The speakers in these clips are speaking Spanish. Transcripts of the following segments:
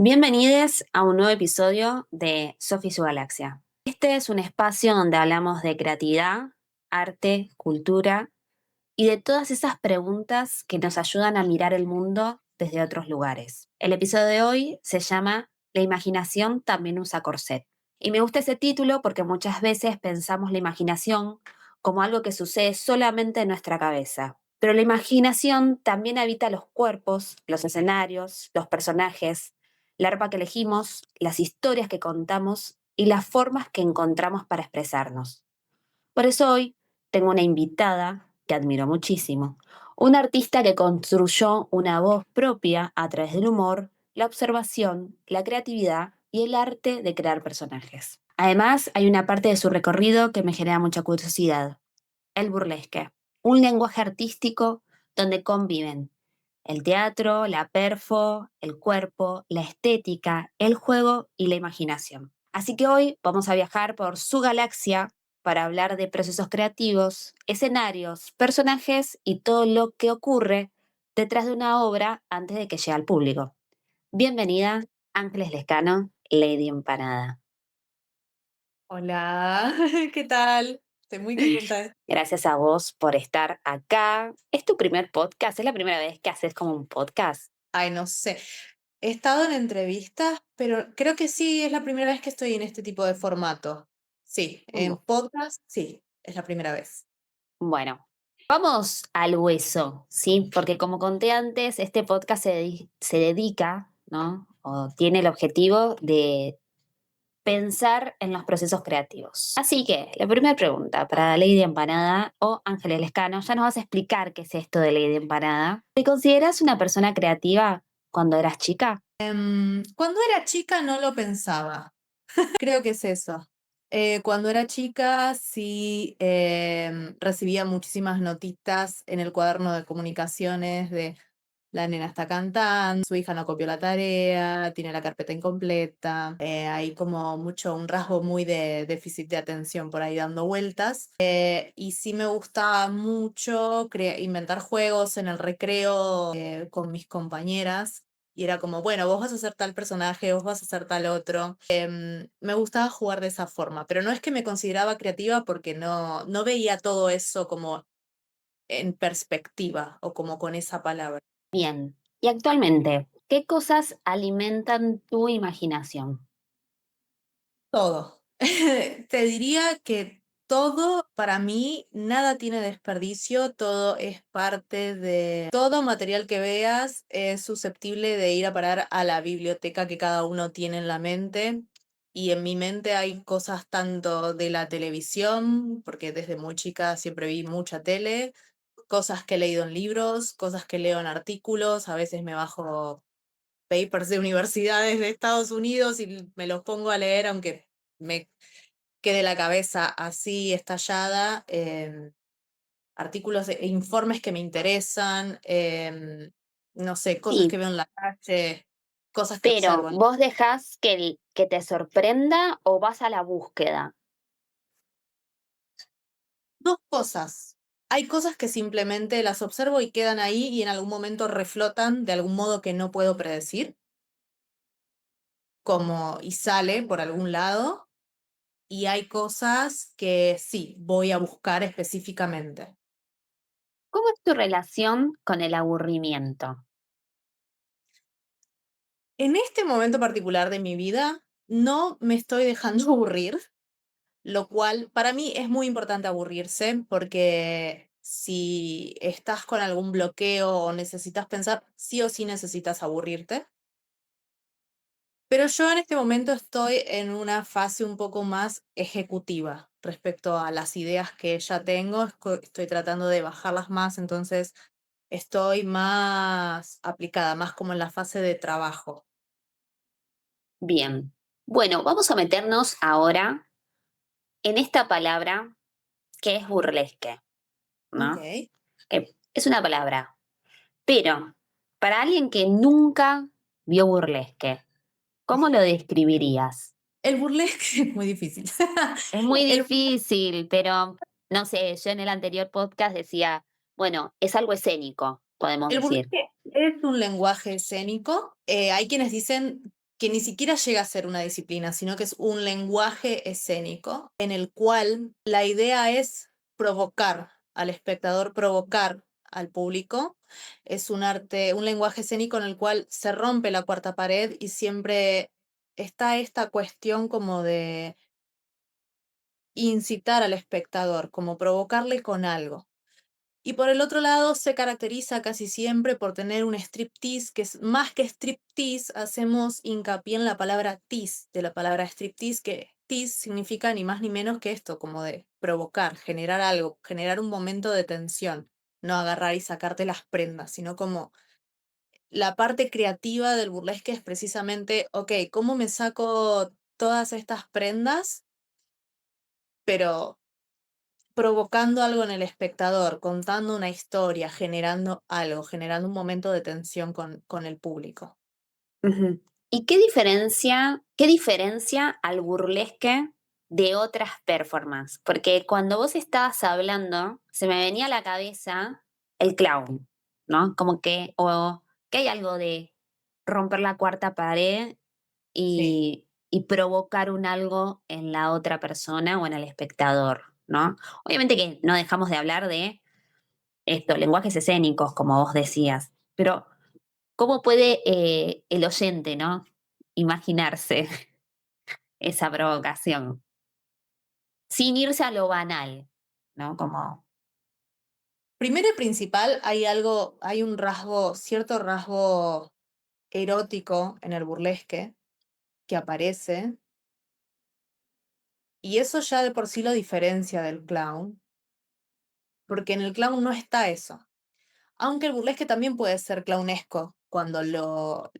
Bienvenidos a un nuevo episodio de Sophie y su Galaxia. Este es un espacio donde hablamos de creatividad, arte, cultura y de todas esas preguntas que nos ayudan a mirar el mundo desde otros lugares. El episodio de hoy se llama La imaginación también usa corset. Y me gusta ese título porque muchas veces pensamos la imaginación como algo que sucede solamente en nuestra cabeza. Pero la imaginación también habita los cuerpos, los escenarios, los personajes, la ropa que elegimos, las historias que contamos y las formas que encontramos para expresarnos. Por eso hoy tengo una invitada que admiro muchísimo, una artista que construyó una voz propia a través del humor, la observación, la creatividad y el arte de crear personajes. Además, hay una parte de su recorrido que me genera mucha curiosidad, el burlesque, un lenguaje artístico donde conviven el teatro, la perfo, el cuerpo, la estética, el juego y la imaginación. Así que hoy vamos a viajar por su galaxia para hablar de procesos creativos, escenarios, personajes y todo lo que ocurre detrás de una obra antes de que llegue al público. Bienvenida, Ángeles Lescano, Lady Empanada. Hola, ¿qué tal? Estoy muy contenta. Gracias a vos por estar acá. ¿Es tu primer podcast? ¿Es la primera vez que haces como un podcast? Ay, no sé. He estado en entrevistas, pero creo que sí es la primera vez que estoy en este tipo de formato. Sí, en podcast, sí, es la primera vez. Bueno, vamos al hueso, ¿sí? Porque como conté antes, este podcast se dedica, ¿no? O tiene el objetivo de pensar en los procesos creativos. Así que, la primera pregunta para Lady Empanada o Ángeles Lescano, ya nos vas a explicar qué es esto de Lady Empanada. ¿Te consideras una persona creativa cuando eras chica? Cuando era chica no lo pensaba. Creo que es eso. Cuando era chica sí recibía muchísimas notitas en el cuaderno de comunicaciones de la nena está cantando, su hija no copió la tarea, tiene la carpeta incompleta. Hay como mucho, un rasgo muy de déficit de atención por ahí dando vueltas. Y sí me gustaba mucho inventar juegos en el recreo con mis compañeras. Y era como, bueno, vos vas a ser tal personaje, vos vas a ser tal otro. Me gustaba jugar de esa forma, pero no es que me consideraba creativa porque no veía todo eso como en perspectiva o como con esa palabra. Bien. Y actualmente, ¿qué cosas alimentan tu imaginación? Todo. Te diría que todo, para mí, nada tiene desperdicio, todo es parte de... Todo material que veas es susceptible de ir a parar a la biblioteca que cada uno tiene en la mente. Y en mi mente hay cosas tanto de la televisión, porque desde muy chica siempre vi mucha tele, cosas que he leído en libros, cosas que leo en artículos, a veces me bajo papers de universidades de Estados Unidos y me los pongo a leer, aunque me quede la cabeza así estallada. Artículos e informes que me interesan, no sé, cosas Sí, que veo en la calle, cosas que pero observo. ¿vos dejás que te sorprenda o vas a la búsqueda? Dos cosas. Hay cosas que simplemente las observo y quedan ahí y en algún momento reflotan de algún modo que no puedo predecir, como y sale por algún lado. Y hay cosas que sí, voy a buscar específicamente. ¿Cómo es tu relación con el aburrimiento? En este momento particular de mi vida, no me estoy dejando aburrir, lo cual para mí es muy importante aburrirse porque si estás con algún bloqueo o necesitas pensar, sí o sí necesitas aburrirte. Pero yo en este momento estoy en una fase un poco más ejecutiva respecto a las ideas que ya tengo. Estoy tratando de bajarlas más, entonces estoy más aplicada, más como en la fase de trabajo. Bien. Bueno, vamos a meternos ahora en esta palabra que es burlesque, ¿no? Ok. Que es una palabra, pero para alguien que nunca vio burlesque, ¿cómo lo describirías? El burlesque es muy difícil. Es muy El, difícil, pero no sé, yo en el anterior podcast decía, bueno, es algo escénico, podemos el decir. burlesque es un lenguaje escénico. Hay quienes dicen que ni siquiera llega a ser una disciplina, sino que es un lenguaje escénico en el cual la idea es provocar al espectador, provocar al público. Es un arte, un lenguaje escénico en el cual se rompe la cuarta pared y siempre está esta cuestión como de incitar al espectador, como provocarle con algo. Y por el otro lado, se caracteriza casi siempre por tener un striptease, que es más que striptease, hacemos hincapié en la palabra tease, de la palabra striptease, que tease significa ni más ni menos que esto, como de provocar, generar algo, generar un momento de tensión, no agarrar y sacarte las prendas, sino como la parte creativa del burlesque es precisamente, ok, ¿cómo me saco todas estas prendas? Pero provocando algo en el espectador, contando una historia, generando algo, generando un momento de tensión con el público. Ujú. ¿Y qué diferencia al burlesque de otras performances? Porque cuando vos estabas hablando, se me venía a la cabeza el clown, ¿no? Como que hay algo de romper la cuarta pared Sí. y provocar un algo en la otra persona o en el espectador, ¿no? Obviamente que no dejamos de hablar de esto, lenguajes escénicos, como vos decías, pero ¿cómo puede el oyente, ¿no? Imaginarse esa provocación sin irse a lo banal, ¿no? Como, Primero y principal, hay un rasgo, cierto rasgo erótico en el burlesque que aparece, y eso ya de por sí lo diferencia del clown, porque en el clown no está eso. Aunque el burlesque también puede ser clownesco cuando lo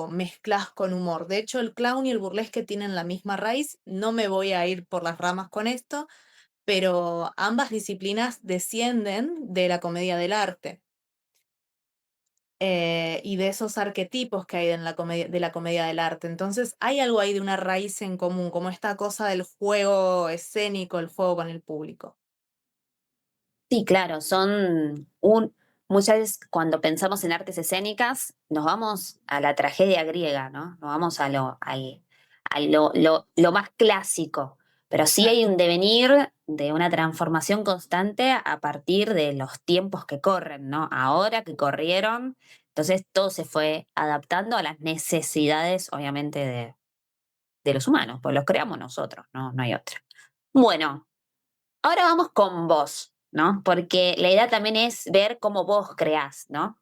mezclas con humor. De hecho, el clown y el burlesque tienen la misma raíz. No me voy a ir por las ramas con esto, pero ambas disciplinas descienden de la comedia del arte. Y de esos arquetipos que hay en de la comedia del arte. Entonces, hay algo ahí de una raíz en común, como esta cosa del juego escénico, el juego con el público. sí, claro, muchas veces cuando pensamos en artes escénicas, nos vamos a la tragedia griega, ¿no? Nos vamos a lo más clásico, pero sí hay un devenir de una transformación constante a partir de los tiempos que corren, ¿no? Ahora que corrieron, entonces todo se fue adaptando a las necesidades, obviamente, de los humanos, pues los creamos nosotros, ¿no? No hay otra. Bueno, ahora vamos con vos, ¿no? Porque la idea también es ver cómo vos creás, ¿no?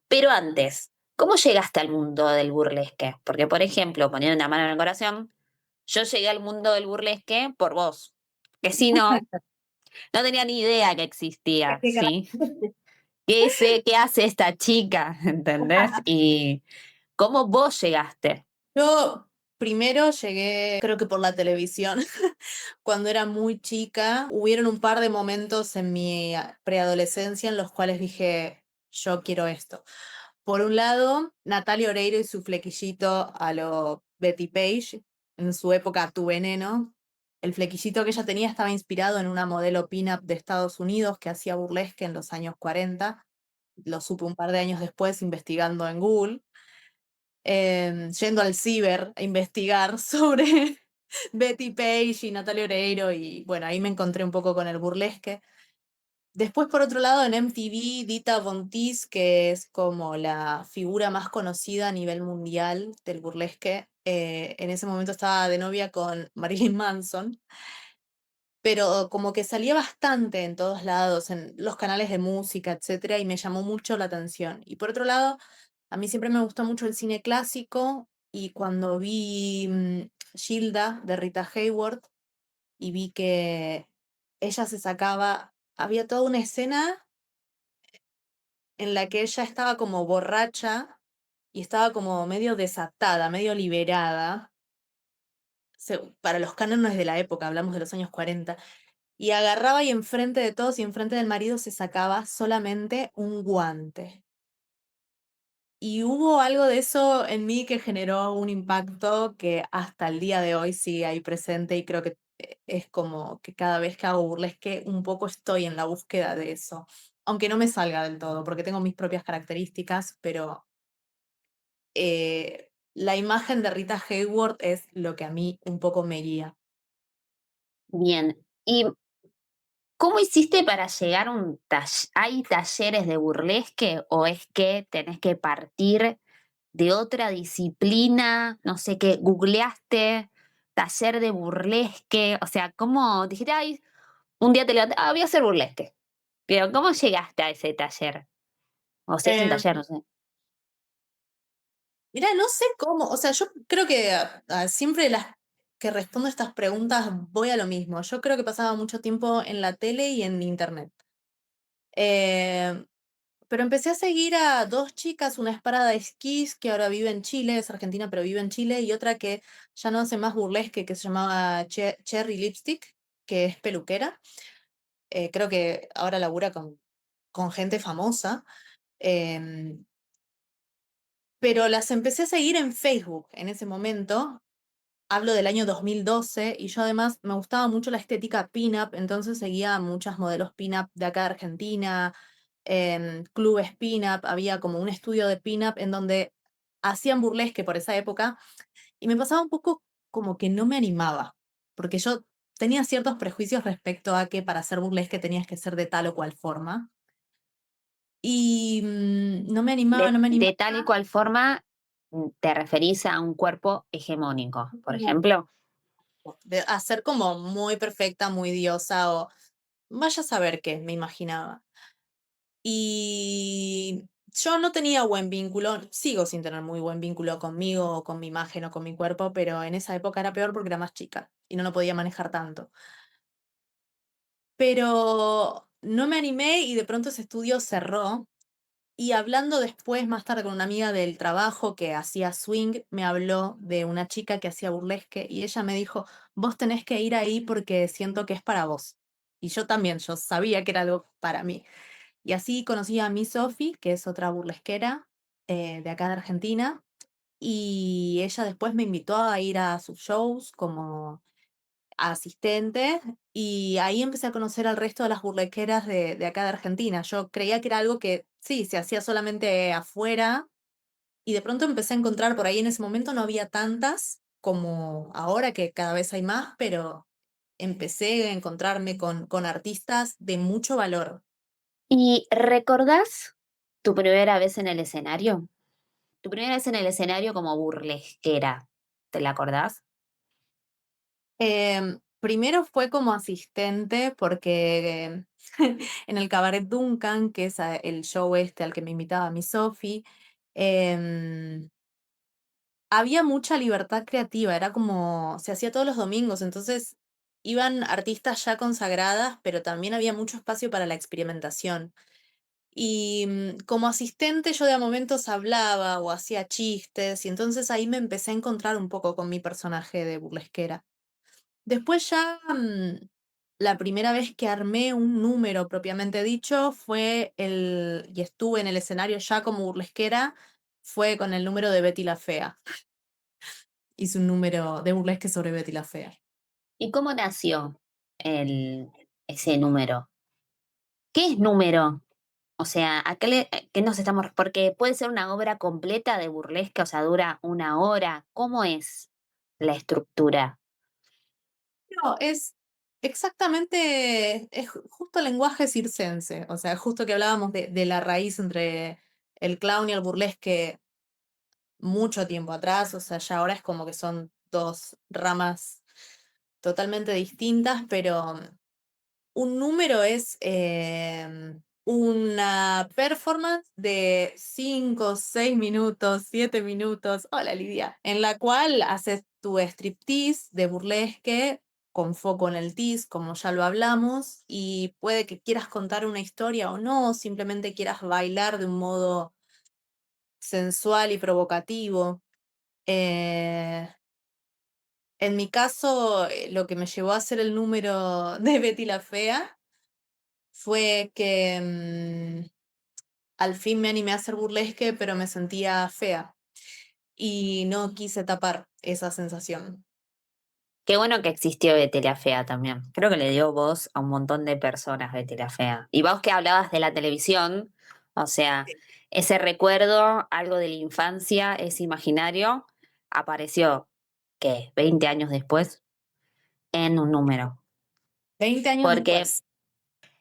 Pero antes, ¿cómo llegaste al mundo del burlesque? Porque, por ejemplo, poniendo una mano en el corazón, yo llegué al mundo del burlesque por vos, que si no, no tenía ni idea que existía, ¿sí? ¿Qué hace esta chica? ¿Entendés? Y cómo vos llegaste. Yo primero llegué, creo que por la televisión, cuando era muy chica. Hubieron un par de momentos en mi preadolescencia en los cuales dije, yo quiero esto. Por un lado, Natalia Oreiro y su flequillito a lo Betty Page, en su época Tu Veneno. El flequillito que ella tenía estaba inspirado en una modelo pin-up de Estados Unidos que hacía burlesque en los años 40. Lo supe un par de años después investigando en Google, yendo al ciber a investigar sobre Betty Page y Natalia Oreiro, y bueno, ahí me encontré un poco con el burlesque. Después, por otro lado, en MTV, Dita Von Teese, que es como la figura más conocida a nivel mundial del burlesque, en ese momento estaba de novia con Marilyn Manson, pero como que salía bastante en todos lados, en los canales de música, etcétera, y me llamó mucho la atención. Y por otro lado, a mí siempre me gustó mucho el cine clásico, y cuando vi Gilda de Rita Hayworth y vi que ella se sacaba, había toda una escena en la que ella estaba como borracha y estaba como medio desatada, medio liberada, para los cánones de la época, hablamos de los años 40, y agarraba y enfrente de todos y enfrente del marido se sacaba solamente un guante. Y hubo algo de eso en mí que generó un impacto que hasta el día de hoy sigue ahí presente, y creo que es como que cada vez que hago burlesque un poco estoy en la búsqueda de eso, aunque no me salga del todo, porque tengo mis propias características, pero la imagen de Rita Hayworth es lo que a mí un poco me guía. Bien. ¿Y cómo hiciste para llegar a un taller? ¿Hay talleres de burlesque o es que tenés que partir de otra disciplina? No sé qué, googleaste taller de burlesque, o sea, ¿cómo dijiste, ay, un día te levantaste, voy a hacer burlesque? Pero ¿cómo llegaste a ese taller? O si es un Em, taller, no sé. Mira, no sé cómo, o sea, yo creo que siempre las que respondo estas preguntas voy a lo mismo. Yo creo que pasaba mucho tiempo en la tele y en internet. Em, pero empecé a seguir a dos chicas, una es Parada Esquís, que ahora vive en Chile, es argentina, pero vive en Chile, y otra que ya no hace más burlesque, que se llamaba Cherry Lipstick, que es peluquera. Creo que ahora labura con gente famosa. em, pero las empecé a seguir en Facebook en ese momento. Hablo del año 2012 y yo además me gustaba mucho la estética pin-up, entonces seguía a muchas modelos pin-up de acá de Argentina, en clubes pin-up, había como un estudio de pin-up en donde hacían burlesque por esa época y me pasaba un poco como que no me animaba, porque yo tenía ciertos prejuicios respecto a que para hacer burlesque tenías que ser de tal o cual forma y no me animaba, no me De animaba. tal y cual forma te referís a un cuerpo hegemónico, por ejemplo. De hacer como muy perfecta, muy diosa o vaya a saber qué, me imaginaba. Y yo no tenía buen vínculo, sigo sin tener muy buen vínculo conmigo o con mi imagen o con mi cuerpo, pero en esa época era peor porque era más chica y no lo podía manejar tanto. Pero no me animé y de pronto ese estudio cerró. Y hablando después, más tarde, con una amiga del trabajo que hacía swing, me habló de una chica que hacía burlesque y ella me dijo, vos tenés que ir ahí porque siento que es para vos. Y yo también, yo sabía que era algo para mí. Y así conocí a Miss Sophie, que es otra burlesquera de acá de Argentina, y ella después me invitó a ir a sus shows como asistente, y ahí empecé a conocer al resto de las burlesqueras de acá de Argentina. Yo creía que era algo que sí, se hacía solamente afuera, y de pronto empecé a encontrar por ahí en ese momento no había tantas como ahora que cada vez hay más, pero empecé a encontrarme con artistas de mucho valor. ¿Y recordás tu primera vez en el escenario? Tu primera vez en el escenario como burlesquera, ¿te la acordás? Primero fue como asistente porque en el Cabaret Duncan, que es el show este al que me invitaba mi Sophie, em, había mucha libertad creativa, era como, se hacía todos los domingos, entonces iban artistas ya consagradas, pero también había mucho espacio para la experimentación. Y como asistente yo de a momentos hablaba o hacía chistes, y entonces ahí me empecé a encontrar un poco con mi personaje de burlesquera. Después ya, la primera vez que armé un número propiamente dicho fue y estuve en el escenario ya como burlesquera, fue con el número de Betty la Fea. Hice un número de burlesque sobre Betty la Fea. ¿Y cómo nació ese número? ¿Qué es número? O sea, ¿qué nos estamos? Porque puede ser una obra completa de burlesque, o sea, dura una hora. ¿Cómo es la estructura? No, es exactamente, es justo el lenguaje circense, o sea, justo que hablábamos de la raíz entre el clown y el burlesque mucho tiempo atrás, o sea, ya ahora es como que son dos ramas totalmente distintas, pero un número es una performance de 5, 6 minutos, 7 minutos, hola Lidia, en la cual haces tu striptease de burlesque con foco en el tease, como ya lo hablamos, y puede que quieras contar una historia o no, o simplemente quieras bailar de un modo sensual y provocativo. Eh, en mi caso, lo que me llevó a hacer el número de Betty la Fea fue que al fin me animé a hacer burlesque, pero me sentía fea y no quise tapar esa sensación. Qué bueno que existió Betty la Fea también. Creo que le dio voz a un montón de personas Betty la Fea. Y vos que hablabas de la televisión, o sea, ese recuerdo, algo de la infancia, es imaginario. apareció, ¿qué? 20 años después, en un número. 20 años Porque después.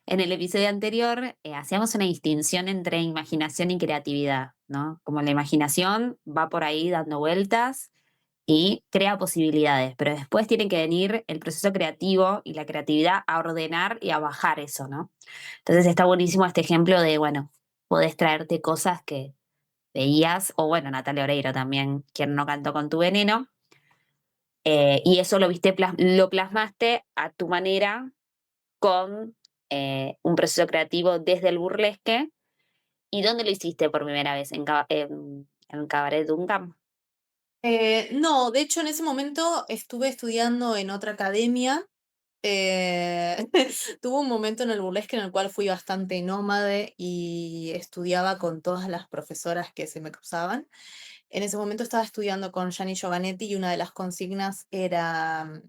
en el episodio anterior hacíamos una distinción entre imaginación y creatividad, ¿no? Como la imaginación va por ahí dando vueltas y crea posibilidades, pero después tiene que venir el proceso creativo y la creatividad a ordenar y a bajar eso, ¿no? Entonces está buenísimo este ejemplo de, bueno, podés traerte cosas que veías, o bueno, Natalia Oreiro también, quien no cantó con tu veneno, y eso lo viste, lo plasmaste a tu manera con un proceso creativo desde el burlesque. ¿Y dónde lo hiciste por primera vez? ¿En Cabaret Duncan? No, de hecho en ese momento estuve estudiando en otra academia. Tuve un momento en el burlesque en el cual fui bastante nómade y estudiaba con todas las profesoras que se me cruzaban. En ese momento estaba estudiando con Gianni Giovanetti y una de las consignas era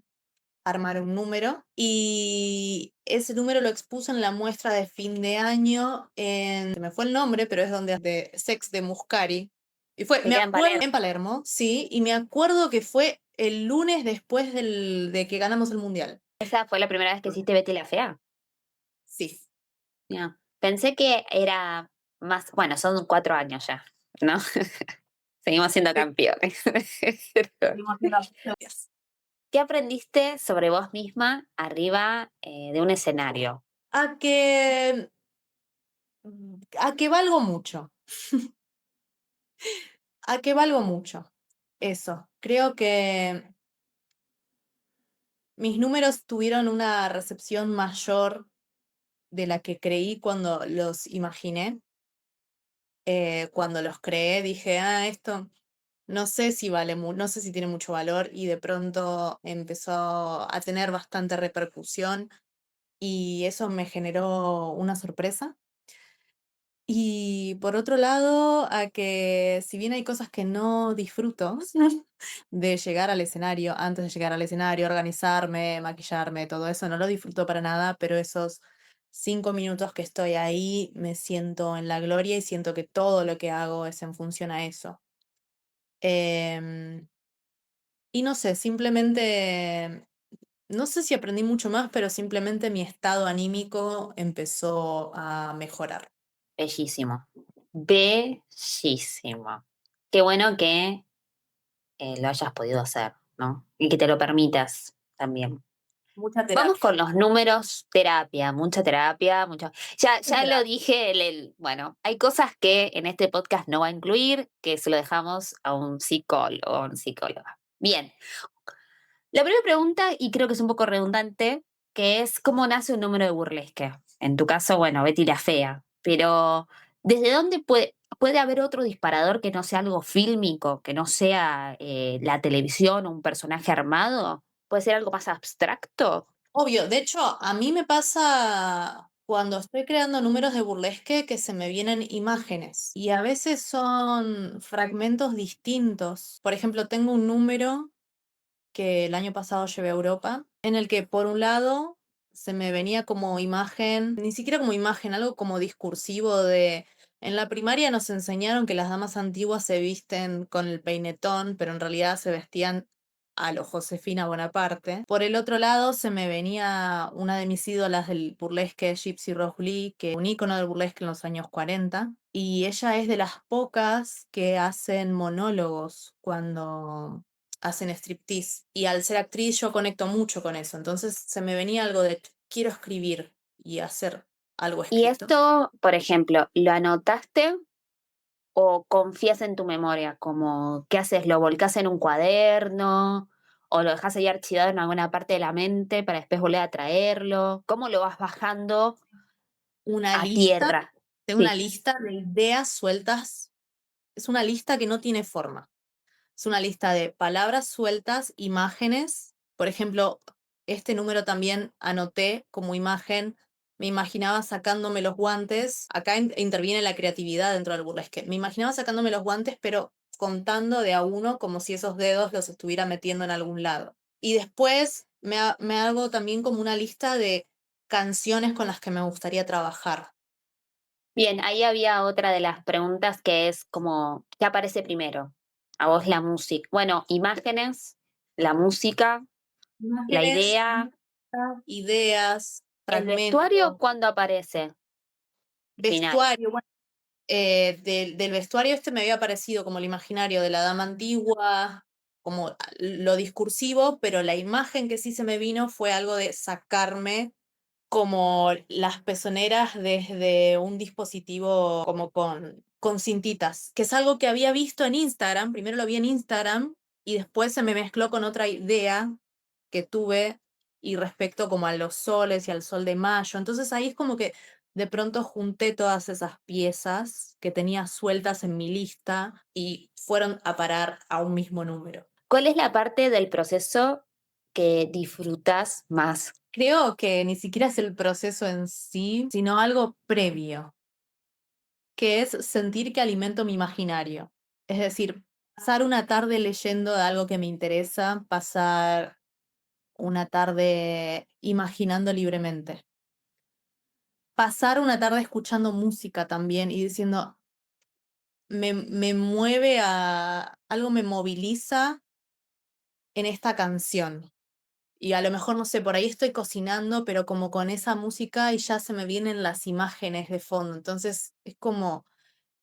armar un número y ese número lo expuse en la muestra de fin de año se me fue el nombre, pero es donde de Sex de Muscari. Y fue, Que me queda en acuerdo, Palermo. en Palermo, sí, y me acuerdo que fue el lunes después de que ganamos el mundial. ¿Esa fue la primera vez que hiciste Betty la Fea? Sí. Ya. Pensé que era más, bueno, son 4 años ya, ¿no? Seguimos siendo Sí, campeones. seguimos haciendo historias. ¿Qué aprendiste sobre vos misma arriba de un escenario? A que, a que valgo mucho, a que valgo mucho. Eso. Creo que mis números tuvieron una recepción mayor de la que creí cuando los imaginé. Cuando los creé dije, ah, esto no sé si vale, no sé si tiene mucho valor y de pronto empezó a tener bastante repercusión y eso me generó una sorpresa. Y por otro lado, a que si bien hay cosas que no disfruto de llegar al escenario, antes de llegar al escenario, organizarme, maquillarme, todo eso, no lo disfruto para nada, pero esos 5 minutos que estoy ahí me siento en la gloria y siento que todo lo que hago es en función a eso. Em, y no sé, simplemente, no sé si aprendí mucho más, pero simplemente mi estado anímico empezó a mejorar. Bellísimo. Bellísimo. Qué bueno que lo hayas podido hacer, ¿no? Y que te lo permitas también. Mucha Vamos terapia. con los números, terapia, mucha terapia, mucho. Ya lo dije, bueno, hay cosas que en este podcast no va a incluir, que se lo dejamos a un psicólogo o una psicóloga. Bien, la primera pregunta, y creo que es un poco redundante, que es ¿cómo nace un número de burlesque? En tu caso, bueno, Betty la Fea, pero ¿desde dónde puede haber otro disparador que no sea algo fílmico, que no sea la televisión o un personaje armado? ¿Puede ser algo más abstracto? Obvio, de hecho, a mí me pasa cuando estoy creando números de burlesque que se me vienen imágenes y a veces son fragmentos distintos. Por ejemplo, tengo un número que el año pasado llevé a Europa, en el que por un lado se me venía como imagen, ni siquiera como imagen, algo como discursivo de... En la primaria nos enseñaron que las damas antiguas se visten con el peinetón, pero en realidad se vestían a lo Josefina Bonaparte. Por el otro lado se me venía una de mis ídolas del burlesque, Gypsy Rose Lee, que es un ícono del burlesque en los años 40, y ella es de las pocas que hacen monólogos cuando hacen striptease. Y al ser actriz yo conecto mucho con eso. Entonces se me venía algo de quiero escribir y hacer algo Y escrito. esto, por ejemplo, ¿lo anotaste o confías en tu memoria? Como, ¿qué haces? ¿Lo volcás en un cuaderno? ¿O lo dejas ahí archivado en alguna parte de la mente para después volver a traerlo? ¿Cómo lo vas bajando Una a lista, tierra? tengo una Sí. lista de ideas sueltas. Es una lista que no tiene forma. Es una lista de palabras sueltas, imágenes. Por ejemplo, este número también anoté como imagen. Me imaginaba sacándome los guantes. Acá interviene la creatividad dentro del burlesque. Me imaginaba sacándome los guantes, pero contando de a uno como si esos dedos los estuviera metiendo en algún lado. Y después me hago también como una lista de canciones con las que me gustaría trabajar. Bien, ahí había otra de las preguntas que es como, ¿qué aparece primero? a vos la música. Bueno, imágenes, la música, la Imágenes, idea. música, ideas, ¿El vestuario fragmentos, cuándo aparece? Al final. vestuario. Bueno, del vestuario este me había parecido como el imaginario de la dama antigua, como lo discursivo, pero la imagen que sí se me vino fue algo de sacarme como las pezoneras desde un dispositivo como con cintitas, que es algo que había visto en Instagram, primero lo vi en Instagram y después se me mezcló con otra idea que tuve y respecto como a los soles y al sol de mayo. Entonces ahí es como que de pronto junté todas esas piezas que tenía sueltas en mi lista y fueron a parar a un mismo número. ¿Cuál es la parte del proceso que disfrutas más? Creo que ni siquiera es el proceso en sí, sino algo previo, que es sentir que alimento mi imaginario. Es decir, pasar una tarde leyendo de algo que me interesa, pasar una tarde imaginando libremente, pasar una tarde escuchando música también y diciendo, me mueve a, algo me moviliza en esta canción. Y a lo mejor, no sé, por ahí estoy cocinando, pero como con esa música y ya se me vienen las imágenes de fondo. Entonces es como,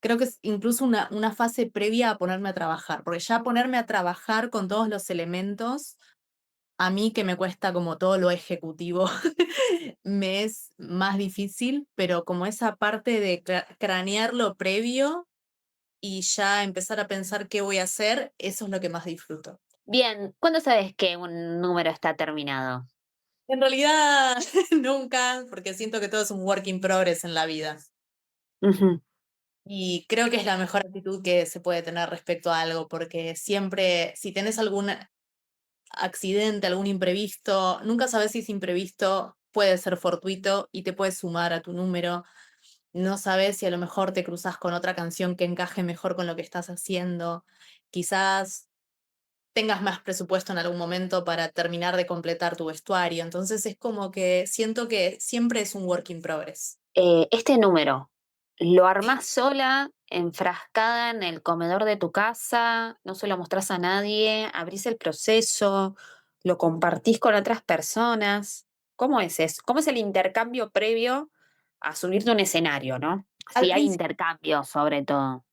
creo que es incluso una fase previa a ponerme a trabajar, porque ya ponerme a trabajar con todos los elementos, a mí que me cuesta como todo lo ejecutivo, me es más difícil, pero como esa parte de cranear lo previo y ya empezar a pensar qué voy a hacer, eso es lo que más disfruto. Bien, ¿cuándo sabes que un número está terminado? En realidad, nunca, porque siento que todo es un work in progress en la vida. Ujú. Y creo que es la mejor actitud que se puede tener respecto a algo, porque siempre, si tenés algún accidente, algún imprevisto, nunca sabes si ese imprevisto puede ser fortuito y te puede sumar a tu número. No sabes si a lo mejor te cruzas con otra canción que encaje mejor con lo que estás haciendo. Quizás tengas más presupuesto en algún momento para terminar de completar tu vestuario. Entonces es como que siento que siempre es un work in progress. Este número, ¿lo armás sola, enfrascada en el comedor de tu casa? ¿No se lo mostrás a nadie? ¿Abrís el proceso? ¿Lo compartís con otras personas? ¿Cómo es eso? ¿Cómo es el intercambio previo a subirte a un escenario, no? Al Si hay principio intercambio, sobre todo.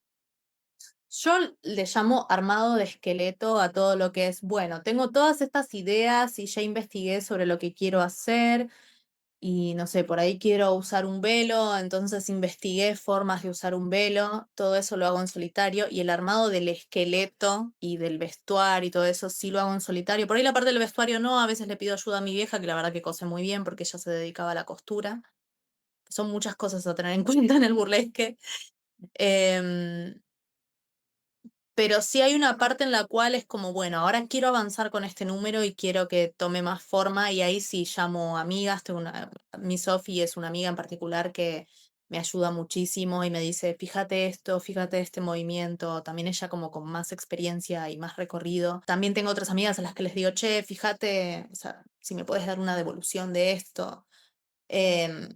yo le llamo armado de esqueleto a todo lo que es, bueno, tengo todas estas ideas y ya investigué sobre lo que quiero hacer y no sé, por ahí quiero usar un velo, entonces investigué formas de usar un velo, todo eso lo hago en solitario y el armado del esqueleto y del vestuario y todo eso sí lo hago en solitario. Por ahí la parte del vestuario no, a veces le pido ayuda a mi vieja, que la verdad que cose muy bien porque ella se dedicaba a la costura. Son muchas cosas a tener en cuenta en el burlesque. Em, pero sí hay una parte en la cual es como, bueno, ahora quiero avanzar con este número y quiero que tome más forma y ahí sí llamo amigas, tengo una, mi Sofi es una amiga en particular que me ayuda muchísimo y me dice, fíjate esto, fíjate este movimiento, también ella como con más experiencia y más recorrido. También tengo otras amigas a las que les digo, che, fíjate, o sea, si me puedes dar una devolución de esto. Em,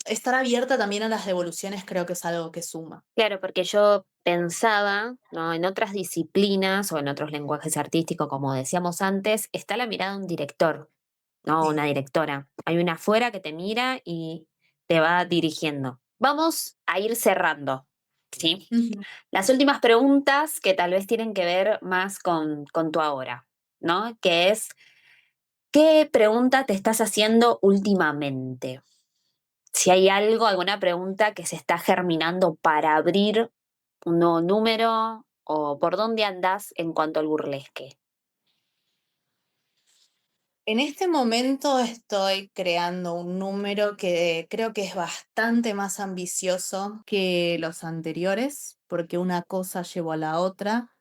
Estar abierta también a las devoluciones creo que es algo que suma. Claro, porque yo pensaba, ¿no? En otras disciplinas o en otros lenguajes artísticos, como decíamos antes, está la mirada de un director, ¿no? Una Sí. directora. Hay una afuera que te mira y te va dirigiendo. Vamos a ir cerrando, ¿sí? Ujú. Las últimas preguntas que tal vez tienen que ver más con tu ahora, ¿no? Que es, ¿qué pregunta te estás haciendo últimamente? Si hay algo, alguna pregunta que se está germinando para abrir un nuevo número o por dónde andás en cuanto al burlesque. En este momento estoy creando un número que creo que es bastante más ambicioso que los anteriores, porque una cosa llevó a la otra.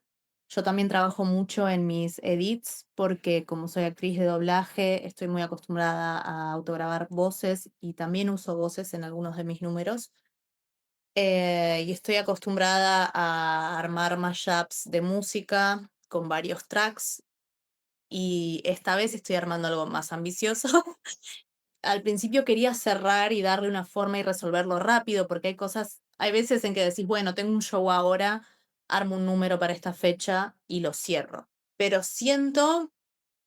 Yo también trabajo mucho en mis edits, porque como soy actriz de doblaje, estoy muy acostumbrada a autograbar voces y también uso voces en algunos de mis números. Y estoy acostumbrada a armar mashups de música con varios tracks y esta vez estoy armando algo más ambicioso. Al principio quería cerrar y darle una forma y resolverlo rápido, porque hay cosas, hay veces en que decís, bueno, tengo un show ahora, armo un número para esta fecha y lo cierro. Pero siento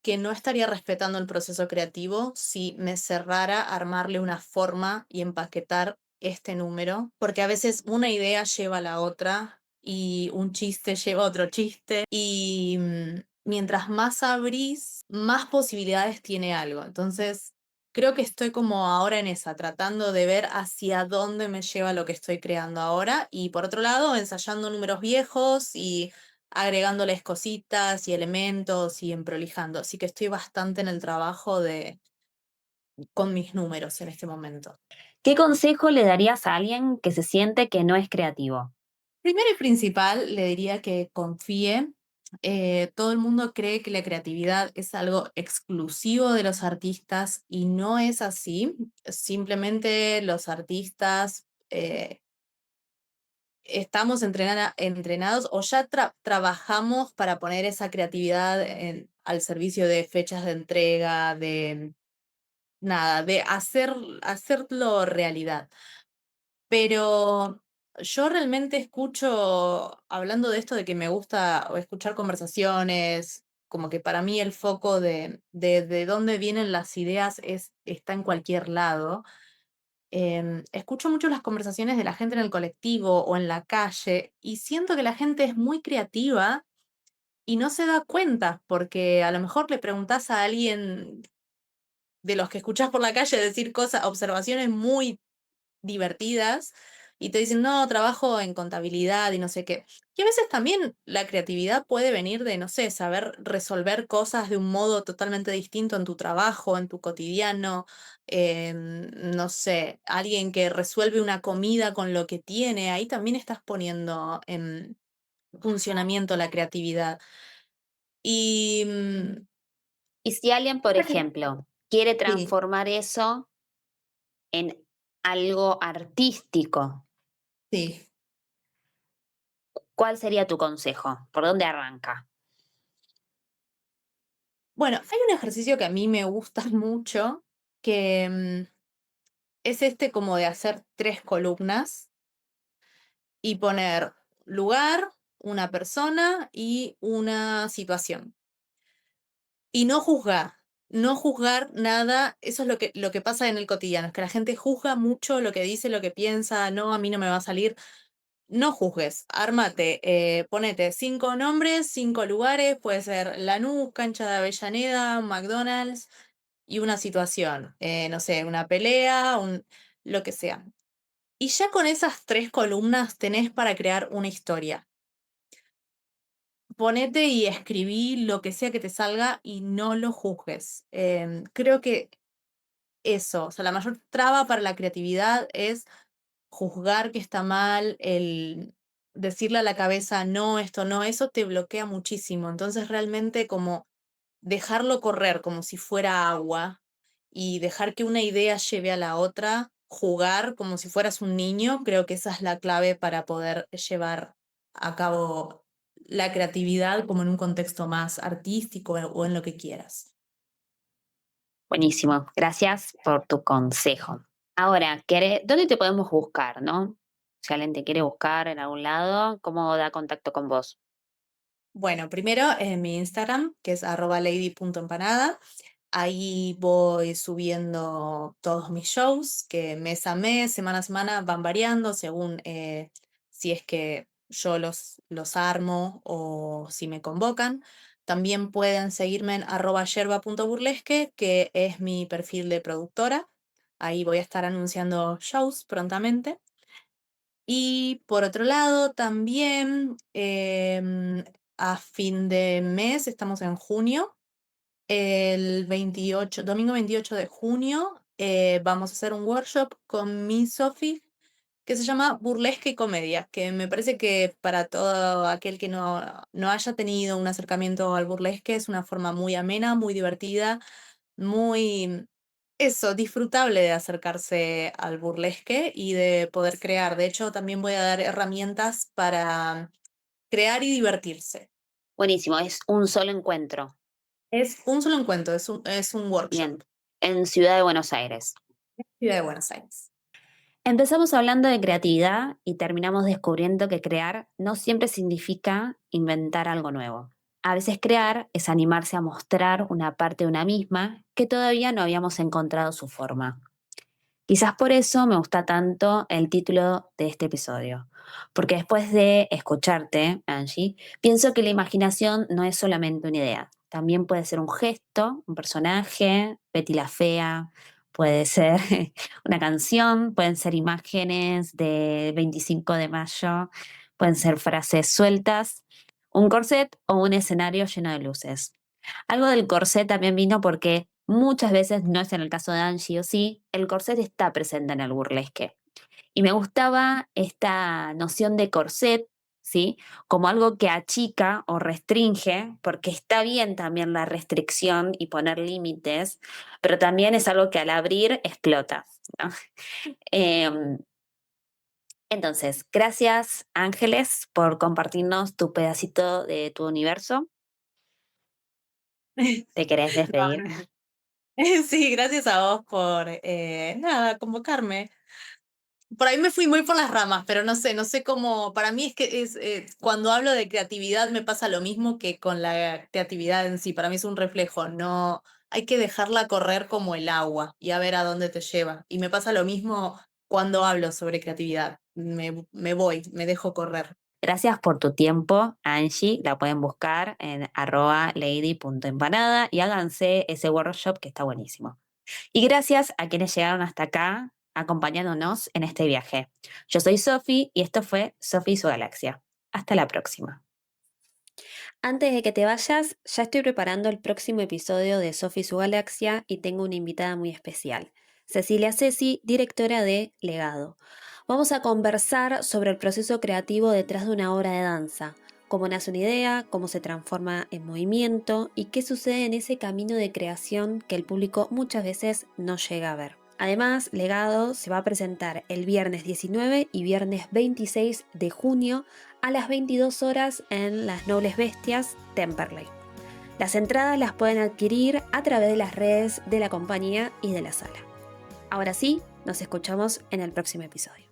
que no estaría respetando el proceso creativo si me cerrara a armarle una forma y empaquetar este número, porque a veces una idea lleva a la otra y un chiste lleva a otro chiste y mientras más abrís, más posibilidades tiene algo. Entonces, creo que estoy como ahora en esa, tratando de ver hacia dónde me lleva lo que estoy creando ahora y por otro lado, ensayando números viejos y agregándoles cositas y elementos y emprolijando. Así que estoy bastante en el trabajo con mis números en este momento. ¿Qué consejo le darías a alguien que se siente que no es creativo? Primero y principal, le diría que confíe. Todo el mundo cree que la creatividad es algo exclusivo de los artistas y no es así. Simplemente los artistas estamos entrenados o ya trabajamos para poner esa creatividad al servicio de fechas de entrega, de nada, de hacerlo realidad. Pero yo realmente escucho, hablando de esto de que me gusta o escuchar conversaciones, como que para mí el foco de dónde vienen las ideas está en cualquier lado. Escucho mucho las conversaciones de la gente en el colectivo o en la calle y siento que la gente es muy creativa y no se da cuenta, porque a lo mejor le preguntás a alguien de los que escuchás por la calle decir cosas, observaciones muy divertidas y te dicen, no, trabajo en contabilidad y no sé qué. Y a veces también la creatividad puede venir de, no sé, saber resolver cosas de un modo totalmente distinto en tu trabajo, en tu cotidiano. No sé, alguien que resuelve una comida con lo que tiene, ahí también estás poniendo en funcionamiento la creatividad. Y Y si alguien, por ejemplo, quiere sí, transformar eso en algo artístico, sí. ¿cuál sería tu consejo? ¿Por dónde arranca? Bueno, hay un ejercicio que a mí me gusta mucho, que es este como de hacer 3 columnas y poner lugar, una persona y una situación. Y no juzgar nada, eso es lo que pasa en el cotidiano, es que la gente juzga mucho lo que dice, lo que piensa, no, a mí no me va a salir. No juzgues, ármate, ponete 5 nombres, 5 lugares, puede ser Lanús, Cancha de Avellaneda, McDonald's y una situación, no sé, una pelea, lo que sea. Y ya con esas 3 columnas tenés para crear una historia. Ponete y escribí lo que sea que te salga y no lo juzgues. Creo que eso, o sea, la mayor traba para la creatividad es juzgar que está mal, el decirle a la cabeza, no, esto no, eso te bloquea muchísimo. Entonces realmente como dejarlo correr como si fuera agua y dejar que una idea lleve a la otra, jugar como si fueras un niño, creo que esa es la clave para poder llevar a cabo la creatividad como en un contexto más artístico o en lo que quieras. Buenísimo, gracias por tu consejo. Ahora, ¿dónde te podemos buscar, no? Si alguien te quiere buscar en algún lado, ¿cómo da contacto con vos? Bueno, primero en mi Instagram, que es @lady.empanada. Ahí voy subiendo todos mis shows, que mes a mes, semana a semana van variando según si es que yo los armo o si me convocan. También pueden seguirme en @yerba.burlesque, que es mi perfil de productora. Ahí voy a estar anunciando shows prontamente. Y por otro lado, también a fin de mes, estamos en junio, el 28, domingo 28 de junio, vamos a hacer un workshop con mi Sofi que se llama Burlesque y Comedia, que me parece que para todo aquel que no haya tenido un acercamiento al burlesque es una forma muy amena, muy divertida, muy, eso, disfrutable de acercarse al burlesque y de poder crear. De hecho, también voy a dar herramientas para crear y divertirse. Buenísimo, es un solo encuentro. Es un solo encuentro, es un workshop. Bien, en Ciudad de Buenos Aires. Ciudad de Buenos Aires. Empezamos hablando de creatividad y terminamos descubriendo que crear no siempre significa inventar algo nuevo. A veces crear es animarse a mostrar una parte de una misma que todavía no habíamos encontrado su forma. Quizás por eso me gusta tanto el título de este episodio, porque después de escucharte, Angie, pienso que la imaginación no es solamente una idea, también puede ser un gesto, un personaje, Betty la Fea, puede ser una canción, pueden ser imágenes de 25 de mayo, pueden ser frases sueltas, un corset o un escenario lleno de luces. Algo del corset también vino porque muchas veces, no es en el caso de Angie o sí, el corset está presente en el burlesque. Y me gustaba esta noción de corset, ¿sí? Como algo que achica o restringe, porque está bien también la restricción y poner límites, pero también es algo que al abrir explota, ¿no? Em, entonces, gracias Ángeles por compartirnos tu pedacito de tu universo. ¿Te querés No, despedir? no. Sí, gracias a vos por, nada, convocarme. Por ahí me fui muy por las ramas, pero no sé cómo, para mí es que cuando hablo de creatividad me pasa lo mismo que con la creatividad en sí, para mí es un reflejo, no, hay que dejarla correr como el agua y a ver a dónde te lleva. Y me pasa lo mismo cuando hablo sobre creatividad, me voy, me dejo correr. Gracias por tu tiempo, Angie. La pueden buscar en @lady.empanada y háganse ese workshop que está buenísimo. Y gracias a quienes llegaron hasta acá acompañándonos en este viaje. Yo soy Sofi y esto fue Sofi y su galaxia. Hasta la próxima. Antes de que te vayas, ya estoy preparando el próximo episodio de Sofi y su galaxia y tengo una invitada muy especial, Cecilia Ceci, directora de Legado. Vamos a conversar sobre el proceso creativo detrás de una obra de danza, cómo nace una idea, cómo se transforma en movimiento y qué sucede en ese camino de creación que el público muchas veces no llega a ver. Además, Legado se va a presentar el viernes 19 y viernes 26 de junio a las 22 horas en Las Nobles Bestias, Temperley. Las entradas las pueden adquirir a través de las redes de la compañía y de la sala. Ahora sí, nos escuchamos en el próximo episodio.